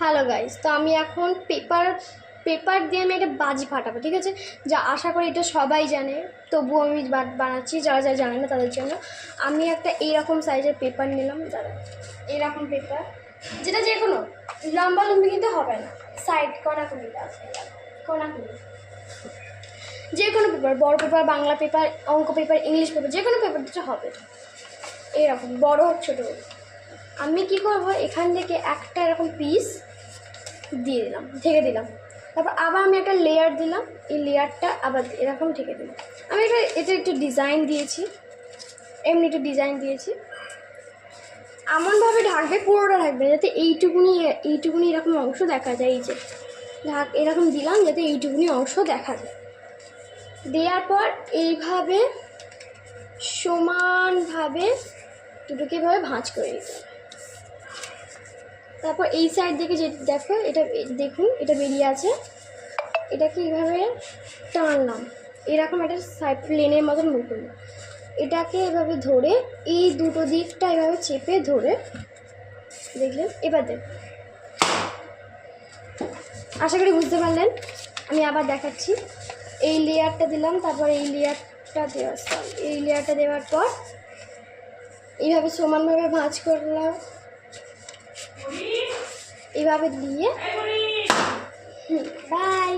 Hello guys, তো আমি এখন পেপার দিয়ে আমি একটা বাজি ফাটাবো, ঠিক আছে? যা আশা করি এটা সবাই জানে, তবুও আমি বানাচ্ছি যারা যারা জানে না তাদের জন্য। আমি একটা এইরকম সাইজের পেপার নিলাম, যারা এইরকম পেপার, যেটা যে কোনো লম্বা লম্বি কিন্তু হবে না, সাইড কোনাকুনিটা আছে, কোনাকুনি যে কোনো পেপার, বড় পেপার, বাংলা পেপার, অঙ্ক পেপার, ইংলিশ পেপার, যে কোনো পেপার দিতে হবে। এরকম বড় হোক ছোটো হোক। আমি কি করব, এখান থেকে একটা এরকম পিস দিয়ে দিলাম, ঢেকে দিলাম। তারপর আবার আমি একটা লেয়ার দিলাম, এই লেয়ারটা আবার এরকম ঢেকে দিলাম। আমি এটা একটু ডিজাইন দিয়েছি, এমনি একটু ডিজাইন দিয়েছি। এমনভাবে ঢাকবে, পুরোটা ঢাকবে, যাতে এইটুকুনি এরকম অংশ দেখা যায়। এই যে এরকম দিলাম যাতে এইটুকুনি অংশ দেখা যায়। দেওয়ার পর এইভাবে সমানভাবে দুটোকে এভাবে ভাঁজ করে দিতে হবে। তারপর এই সাইড থেকে যে দেখো, এটা দেখুন, এটা বেরিয়ে আছে, এটাকে এইভাবে টানলাম, এরকম একটা সাইড প্লেনের মতন মুখ হলো। এটাকে এভাবে ধরে এই দুটো দিকটা এভাবে চেপে ধরে, দেখলেন? এবার দেখ, আশা করি বুঝতে পারলেন। আমি আবার দেখাচ্ছি। এই লেয়ারটা দিলাম, তারপর এই লেয়ারটা দেওয়ার পর এইভাবে সমানভাবে ভাঁজ করলাম, এইভাবে দিয়ে। বাই।